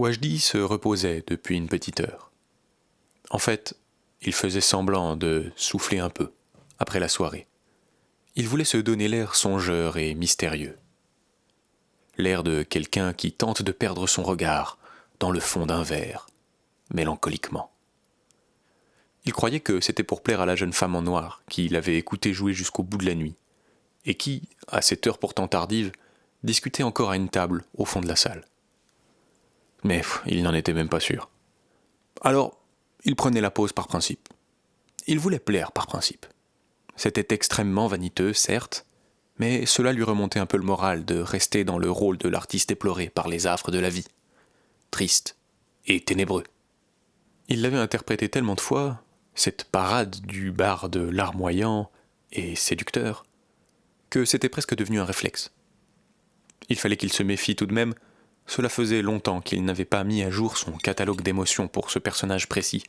Wajdi se reposait depuis une petite heure. En fait, il faisait semblant de souffler un peu, après la soirée. Il voulait se donner l'air songeur et mystérieux. L'air de quelqu'un qui tente de perdre son regard dans le fond d'un verre, mélancoliquement. Il croyait que c'était pour plaire à la jeune femme en noir, qui l'avait écouté jouer jusqu'au bout de la nuit, et qui, à cette heure pourtant tardive, discutait encore à une table au fond de la salle. Mais il n'en était même pas sûr. Alors, il prenait la pause par principe. Il voulait plaire par principe. C'était extrêmement vaniteux, certes, mais cela lui remontait un peu le moral de rester dans le rôle de l'artiste éploré par les affres de la vie. Triste et ténébreux. Il l'avait interprété tellement de fois, cette parade du barde larmoyant et séducteur, que c'était presque devenu un réflexe. Il fallait qu'il se méfie tout de même, cela faisait longtemps qu'il n'avait pas mis à jour son catalogue d'émotions pour ce personnage précis,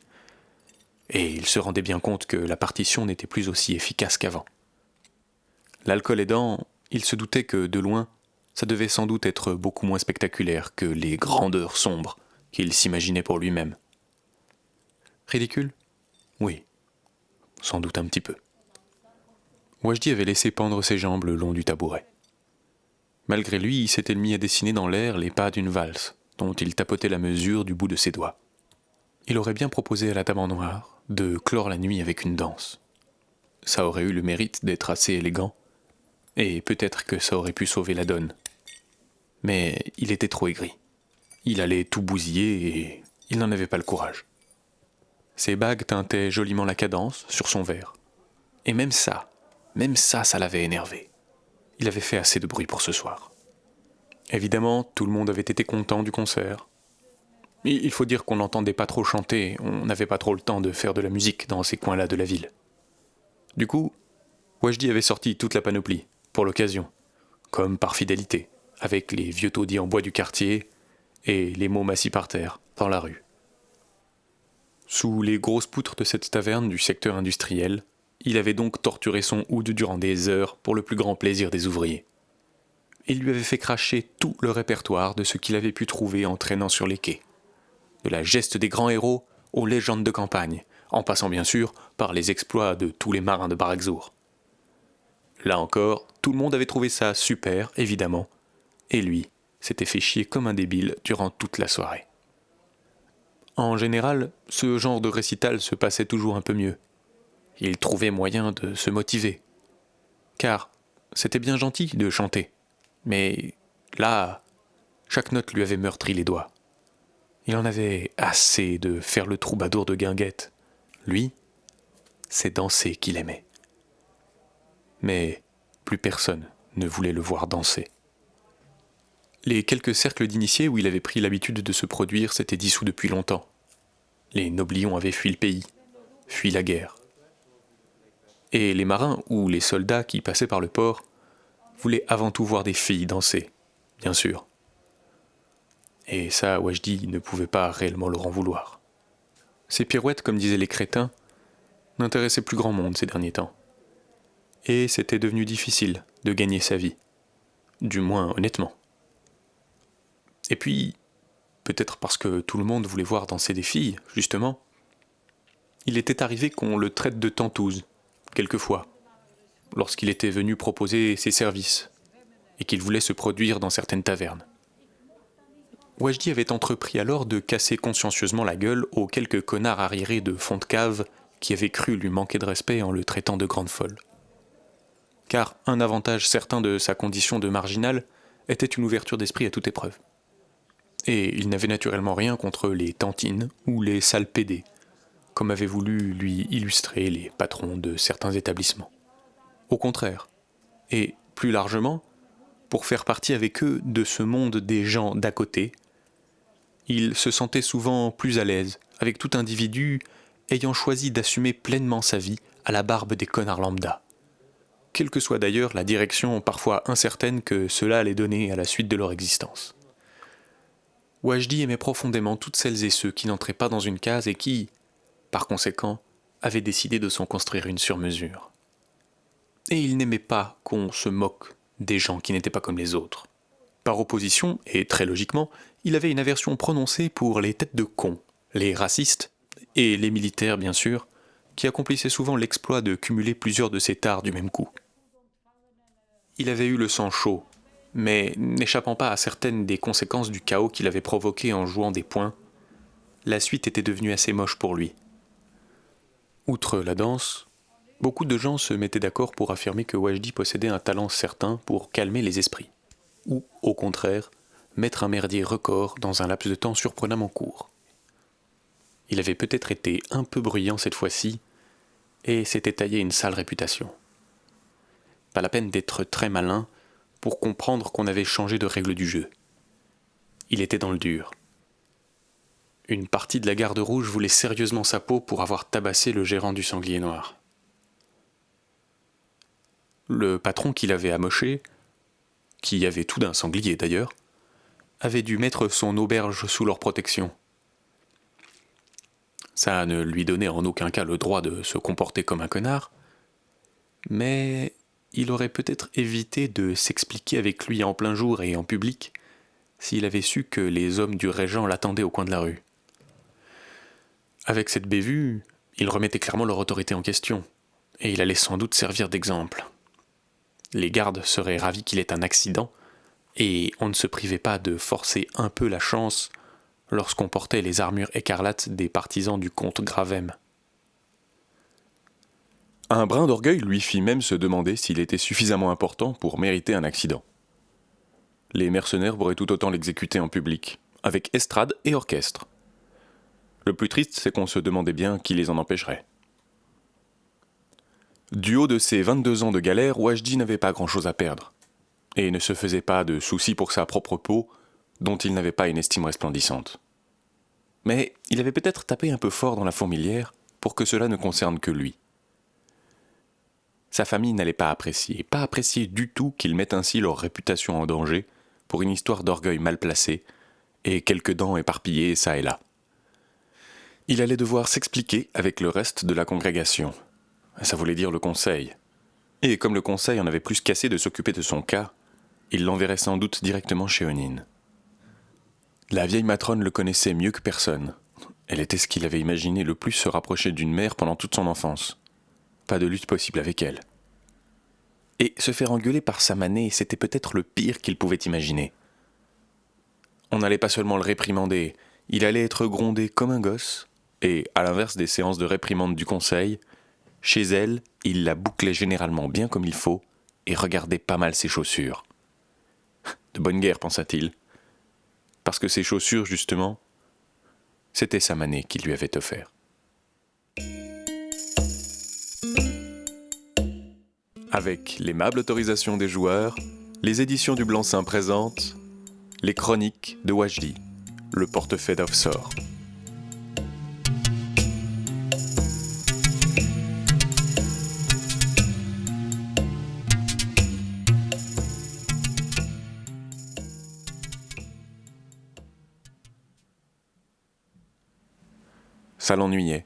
et il se rendait bien compte que la partition n'était plus aussi efficace qu'avant. L'alcool aidant, il se doutait que, de loin, ça devait sans doute être beaucoup moins spectaculaire que les grandeurs sombres qu'il s'imaginait pour lui-même. Ridicule ? Oui, sans doute un petit peu. Wajdi avait laissé pendre ses jambes le long du tabouret. Malgré lui, il s'était mis à dessiner dans l'air les pas d'une valse, dont il tapotait la mesure du bout de ses doigts. Il aurait bien proposé à la dame en noir de clore la nuit avec une danse. Ça aurait eu le mérite d'être assez élégant, et peut-être que ça aurait pu sauver la donne. Mais il était trop aigri. Il allait tout bousiller et il n'en avait pas le courage. Ses bagues teintaient joliment la cadence sur son verre. Et même ça l'avait énervé. Il avait fait assez de bruit pour ce soir. Évidemment, tout le monde avait été content du concert. Il faut dire qu'on n'entendait pas trop chanter, on n'avait pas trop le temps de faire de la musique dans ces coins-là de la ville. Du coup, Wajdi avait sorti toute la panoplie, pour l'occasion, comme par fidélité, avec les vieux taudis en bois du quartier et les mômes assis par terre, dans la rue. Sous les grosses poutres de cette taverne du secteur industriel, il avait donc torturé son oud durant des heures pour le plus grand plaisir des ouvriers. Il lui avait fait cracher tout le répertoire de ce qu'il avait pu trouver en traînant sur les quais. De la geste des grands héros aux légendes de campagne, en passant bien sûr par les exploits de tous les marins de Barakzour. Là encore, tout le monde avait trouvé ça super, évidemment, et lui s'était fait chier comme un débile durant toute la soirée. En général, ce genre de récital se passait toujours un peu mieux. Il trouvait moyen de se motiver. Car c'était bien gentil de chanter. Mais là, chaque note lui avait meurtri les doigts. Il en avait assez de faire le troubadour de guinguette. Lui, c'est danser qu'il aimait. Mais plus personne ne voulait le voir danser. Les quelques cercles d'initiés où il avait pris l'habitude de se produire s'étaient dissous depuis longtemps. Les noblions avaient fui le pays, fui la guerre. Et les marins ou les soldats qui passaient par le port voulaient avant tout voir des filles danser, bien sûr. Et ça, Wajdi ne pouvait pas réellement leur en vouloir. Ces pirouettes, comme disaient les crétins, n'intéressaient plus grand monde ces derniers temps. Et c'était devenu difficile de gagner sa vie, du moins honnêtement. Et puis, peut-être parce que tout le monde voulait voir danser des filles, justement, il était arrivé qu'on le traite de tentouse, quelquefois, lorsqu'il était venu proposer ses services, et qu'il voulait se produire dans certaines tavernes. Wajdi avait entrepris alors de casser consciencieusement la gueule aux quelques connards arriérés de fond de cave qui avaient cru lui manquer de respect en le traitant de grande folle. Car un avantage certain de sa condition de marginal était une ouverture d'esprit à toute épreuve. Et il n'avait naturellement rien contre les tantines ou les sales pédés, comme avaient voulu lui illustrer les patrons de certains établissements. Au contraire, et plus largement, pour faire partie avec eux de ce monde des gens d'à côté, il se sentait souvent plus à l'aise avec tout individu ayant choisi d'assumer pleinement sa vie à la barbe des connards lambda. Quelle que soit d'ailleurs la direction parfois incertaine que cela allait donner à la suite de leur existence. Wajdi aimait profondément toutes celles et ceux qui n'entraient pas dans une case et qui, par conséquent, avaient décidé de s'en construire une sur mesure. Et il n'aimait pas qu'on se moque des gens qui n'étaient pas comme les autres. Par opposition, et très logiquement, il avait une aversion prononcée pour les têtes de cons, les racistes, et les militaires bien sûr, qui accomplissaient souvent l'exploit de cumuler plusieurs de ces tares du même coup. Il avait eu le sang chaud, mais n'échappant pas à certaines des conséquences du chaos qu'il avait provoqué en jouant des poings, la suite était devenue assez moche pour lui. Outre la danse, beaucoup de gens se mettaient d'accord pour affirmer que Wajdi possédait un talent certain pour calmer les esprits, ou, au contraire, mettre un merdier record dans un laps de temps surprenamment court. Il avait peut-être été un peu bruyant cette fois-ci, et s'était taillé une sale réputation. Pas la peine d'être très malin pour comprendre qu'on avait changé de règle du jeu. Il était dans le dur. Une partie de la garde rouge voulait sérieusement sa peau pour avoir tabassé le gérant du Sanglier Noir. Le patron qui l'avait amoché, qui avait tout d'un sanglier d'ailleurs, avait dû mettre son auberge sous leur protection. Ça ne lui donnait en aucun cas le droit de se comporter comme un connard, mais il aurait peut-être évité de s'expliquer avec lui en plein jour et en public s'il avait su que les hommes du régent l'attendaient au coin de la rue. Avec cette bévue, il remettait clairement leur autorité en question, et il allait sans doute servir d'exemple. Les gardes seraient ravis qu'il ait un accident, et on ne se privait pas de forcer un peu la chance lorsqu'on portait les armures écarlates des partisans du comte Gravem. Un brin d'orgueil lui fit même se demander s'il était suffisamment important pour mériter un accident. Les mercenaires pourraient tout autant l'exécuter en public, avec estrade et orchestre. Le plus triste, c'est qu'on se demandait bien qui les en empêcherait. Du haut de ses 22 ans de galère, Wajdi n'avait pas grand-chose à perdre, et ne se faisait pas de soucis pour sa propre peau, dont il n'avait pas une estime resplendissante. Mais il avait peut-être tapé un peu fort dans la fourmilière pour que cela ne concerne que lui. Sa famille n'allait pas apprécier du tout qu'ils mettent ainsi leur réputation en danger pour une histoire d'orgueil mal placé et quelques dents éparpillées çà et là. Il allait devoir s'expliquer avec le reste de la congrégation. Ça voulait dire le conseil. Et comme le conseil en avait plus qu'assez de s'occuper de son cas, il l'enverrait sans doute directement chez Onine. La vieille matrone le connaissait mieux que personne. Elle était ce qu'il avait imaginé le plus se rapprocher d'une mère pendant toute son enfance. Pas de lutte possible avec elle. Et se faire engueuler par sa manée, c'était peut-être le pire qu'il pouvait imaginer. On n'allait pas seulement le réprimander, il allait être grondé comme un gosse, et, à l'inverse des séances de réprimande du conseil, chez elle, il la bouclait généralement bien comme il faut, et regardait pas mal ses chaussures. De bonne guerre, pensa-t-il. Parce que ses chaussures, justement, c'était sa manée qui lui avait offert. Avec l'aimable autorisation des joueurs, les éditions du Blanc-Seing présentent les chroniques de Wajdi, le portefaix d'Ofsor. Ça l'ennuyait.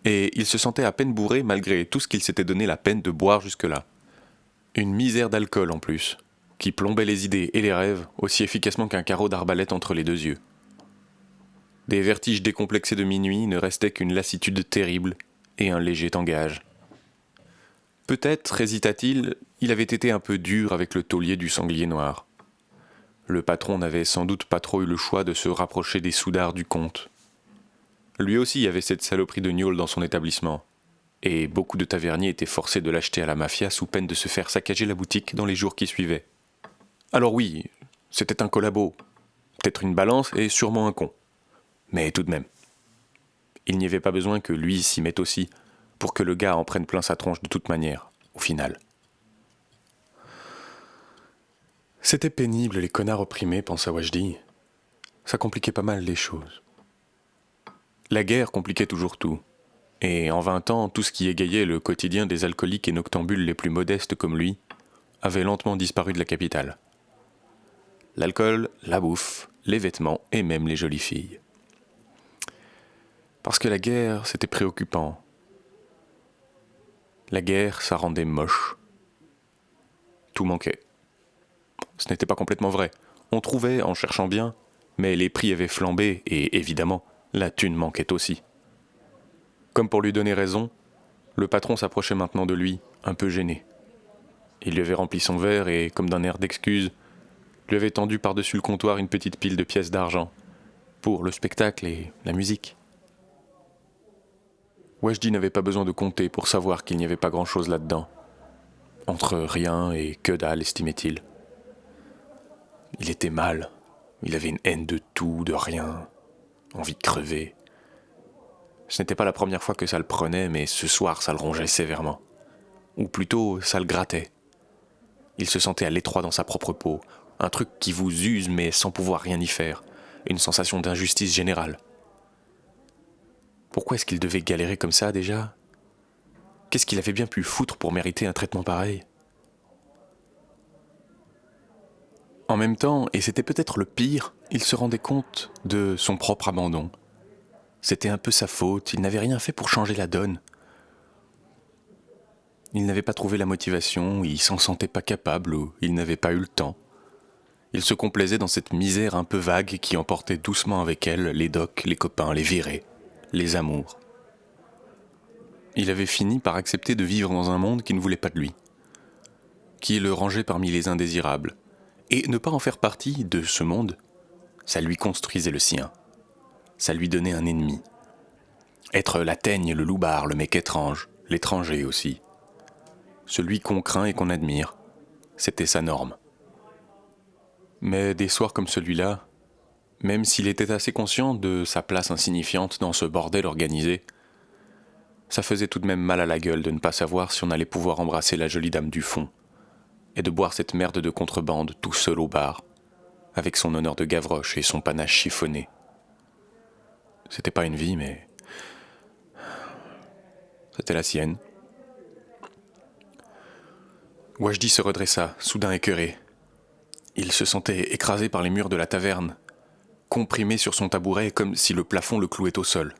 Et il se sentait à peine bourré malgré tout ce qu'il s'était donné la peine de boire jusque-là. Une misère d'alcool en plus, qui plombait les idées et les rêves aussi efficacement qu'un carreau d'arbalète entre les deux yeux. Des vertiges décomplexés de minuit ne restaient qu'une lassitude terrible et un léger tangage. Peut-être, hésita-t-il, il avait été un peu dur avec le taulier du Sanglier Noir. Le patron n'avait sans doute pas trop eu le choix de se rapprocher des soudards du comte. Lui aussi avait cette saloperie de gnôle dans son établissement, et beaucoup de taverniers étaient forcés de l'acheter à la mafia sous peine de se faire saccager la boutique dans les jours qui suivaient. Alors oui, c'était un collabo, peut-être une balance et sûrement un con. Mais tout de même. Il n'y avait pas besoin que lui s'y mette aussi, pour que le gars en prenne plein sa tronche de toute manière, au final. C'était pénible, les connards opprimés, pensa Wajdi. Ça compliquait pas mal les choses. La guerre compliquait toujours tout, et en 20 ans, tout ce qui égayait le quotidien des alcooliques et noctambules les plus modestes comme lui avait lentement disparu de la capitale. L'alcool, la bouffe, les vêtements et même les jolies filles. Parce que la guerre, c'était préoccupant. La guerre, ça rendait moche. Tout manquait. Ce n'était pas complètement vrai. On trouvait, en cherchant bien, Mais les prix avaient flambé et, évidemment, la thune manquait aussi. Comme pour lui donner raison, le patron s'approchait maintenant de lui, un peu gêné. Il lui avait rempli son verre et, comme d'un air d'excuse, lui avait tendu par-dessus le comptoir une petite pile de pièces d'argent, pour le spectacle et la musique. Wajdi n'avait pas besoin de compter pour savoir qu'il n'y avait pas grand-chose là-dedans. Entre rien et que dalle, estimait-il. Il était mal. Il avait une haine de tout, de rien, envie de crever. Ce n'était pas la première fois que ça le prenait, mais ce soir, ça le rongeait sévèrement. Ou plutôt, ça le grattait. Il se sentait à l'étroit dans sa propre peau, un truc qui vous use mais sans pouvoir rien y faire, une sensation d'injustice générale. Pourquoi est-ce qu'il devait galérer comme ça déjà ? Qu'est-ce qu'il avait bien pu foutre pour mériter un traitement pareil ? En même temps, et c'était peut-être le pire, il se rendait compte de son propre abandon. C'était un peu sa faute, il n'avait rien fait pour changer la donne. Il n'avait pas trouvé la motivation, il s'en sentait pas capable ou il n'avait pas eu le temps. Il se complaisait dans cette misère un peu vague qui emportait doucement avec elle les docs, les copains, les virées, les amours. Il avait fini par accepter de vivre dans un monde qui ne voulait pas de lui, qui le rangeait parmi les indésirables. Et ne pas en faire partie de ce monde, ça lui construisait le sien. Ça lui donnait un ennemi. Être la teigne, le loupard, le mec étrange, l'étranger aussi. Celui qu'on craint et qu'on admire, c'était sa norme. Mais des soirs comme celui-là, même s'il était assez conscient de sa place insignifiante dans ce bordel organisé, ça faisait tout de même mal à la gueule de ne pas savoir si on allait pouvoir embrasser la jolie dame du fond, et de boire cette merde de contrebande tout seul au bar, avec son honneur de Gavroche et son panache chiffonné. C'était pas une vie, mais c'était la sienne. Wajdi se redressa, soudain écœuré. Il se sentait écrasé par les murs de la taverne, comprimé sur son tabouret comme si le plafond le clouait au sol.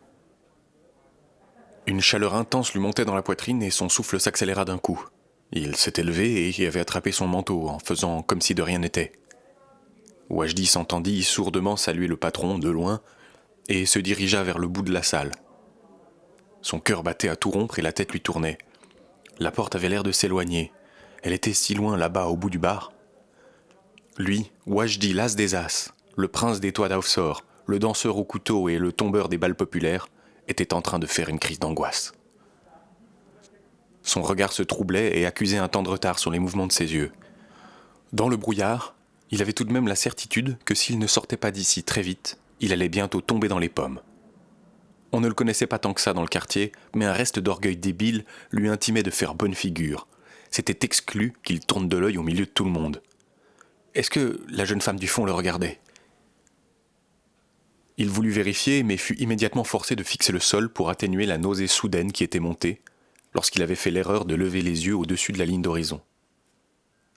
Une chaleur intense lui montait dans la poitrine et son souffle s'accéléra d'un coup. Il s'était levé et avait attrapé son manteau en faisant comme si de rien n'était. Wajdi s'entendit sourdement saluer le patron de loin et se dirigea vers le bout de la salle. Son cœur battait à tout rompre et la tête lui tournait. La porte avait l'air de s'éloigner. Elle était si loin là-bas au bout du bar. Lui, Wajdi l'as des as, le prince des toits d'Aufsor, le danseur au couteau et le tombeur des balles populaires, était en train de faire une crise d'angoisse. Son regard se troublait et accusait un temps de retard sur les mouvements de ses yeux. Dans le brouillard, il avait tout de même la certitude que s'il ne sortait pas d'ici très vite, il allait bientôt tomber dans les pommes. On ne le connaissait pas tant que ça dans le quartier, mais un reste d'orgueil débile lui intimait de faire bonne figure. C'était exclu qu'il tourne de l'œil au milieu de tout le monde. Est-ce que la jeune femme du fond le regardait ? Il voulut vérifier, mais fut immédiatement forcé de fixer le sol pour atténuer la nausée soudaine qui était montée, lorsqu'il avait fait l'erreur de lever les yeux au-dessus de la ligne d'horizon.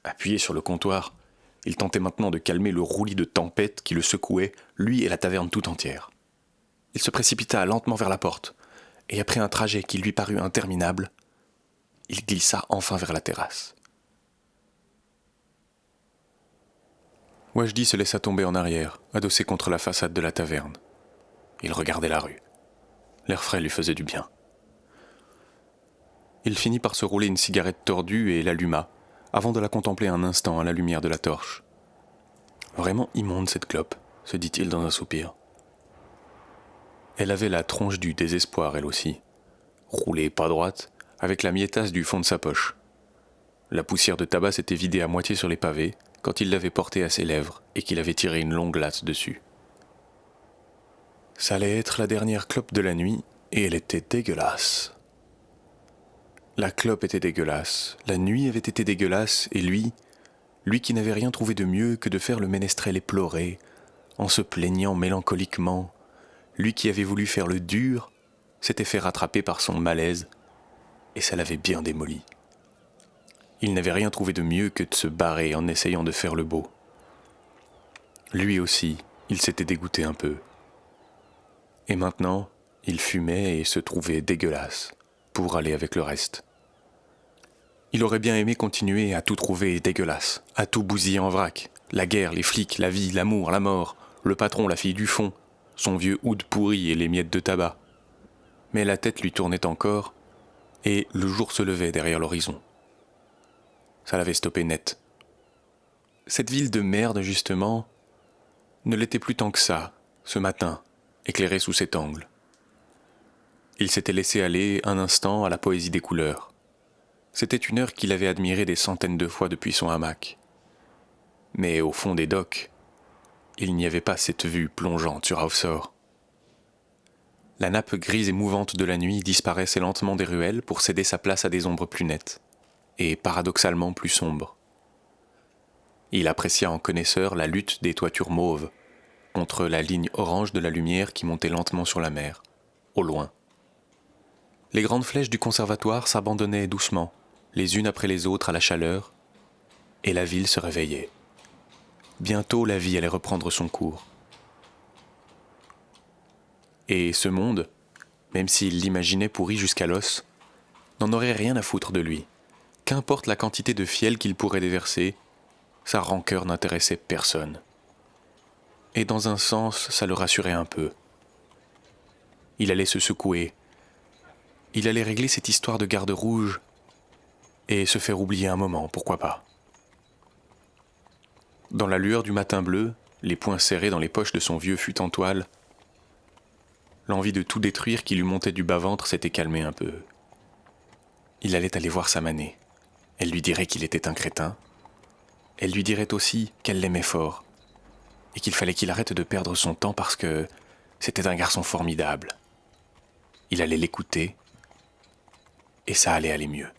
Appuyé sur le comptoir, il tentait maintenant de calmer le roulis de tempête qui le secouait, lui et la taverne tout entière. Il se précipita lentement vers la porte, et après un trajet qui lui parut interminable, il glissa enfin vers la terrasse. Wajdi se laissa tomber en arrière, adossé contre la façade de la taverne. Il regardait la rue. L'air frais lui faisait du bien. Il finit par se rouler une cigarette tordue et l'alluma, avant de la contempler un instant à la lumière de la torche. Vraiment immonde cette clope, se dit-il dans un soupir. Elle avait la tronche du désespoir, elle aussi, roulée pas droite, avec la mietasse du fond de sa poche. La poussière de tabac s'était vidée à moitié sur les pavés quand il l'avait portée à ses lèvres et qu'il avait tiré une longue latte dessus. Ça allait être la dernière clope de la nuit et elle était dégueulasse. La clope était dégueulasse, la nuit avait été dégueulasse et lui qui n'avait rien trouvé de mieux que de faire le ménestrel éploré, en se plaignant mélancoliquement, lui qui avait voulu faire le dur, s'était fait rattraper par son malaise et ça l'avait bien démoli. Il n'avait rien trouvé de mieux que de se barrer en essayant de faire le beau. Lui aussi, il s'était dégoûté un peu. Et maintenant, il fumait et se trouvait dégueulasse pour aller avec le reste. Il aurait bien aimé continuer à tout trouver dégueulasse, à tout bousiller en vrac. La guerre, les flics, la vie, l'amour, la mort, le patron, la fille du fond, son vieux oud pourri et les miettes de tabac. Mais la tête lui tournait encore, et le jour se levait derrière l'horizon. Ça l'avait stoppé net. Cette ville de merde, justement, ne l'était plus tant que ça, ce matin, éclairée sous cet angle. Il s'était laissé aller un instant à la poésie des couleurs. C'était une heure qu'il avait admirée des centaines de fois depuis son hamac. Mais au fond des docks, il n'y avait pas cette vue plongeante sur Aufsor. La nappe grise et mouvante de la nuit disparaissait lentement des ruelles pour céder sa place à des ombres plus nettes, et paradoxalement plus sombres. Il apprécia en connaisseur la lutte des toitures mauves contre la ligne orange de la lumière qui montait lentement sur la mer, au loin. Les grandes flèches du conservatoire s'abandonnaient doucement, les unes après les autres à la chaleur, et la ville se réveillait. Bientôt la vie allait reprendre son cours. Et ce monde, même s'il l'imaginait pourri jusqu'à l'os, n'en aurait rien à foutre de lui. Qu'importe la quantité de fiel qu'il pourrait déverser, sa rancœur n'intéressait personne. Et dans un sens, ça le rassurait un peu. Il allait se secouer. Il allait régler cette histoire de garde rouge et se faire oublier un moment, pourquoi pas. Dans la lueur du matin bleu, les poings serrés dans les poches de son vieux fut en toile, l'envie de tout détruire qui lui montait du bas-ventre s'était calmée un peu. Il allait aller voir sa manée. Elle lui dirait qu'il était un crétin. Elle lui dirait aussi qu'elle l'aimait fort et qu'il fallait qu'il arrête de perdre son temps parce que c'était un garçon formidable. Il allait l'écouter et ça allait aller mieux.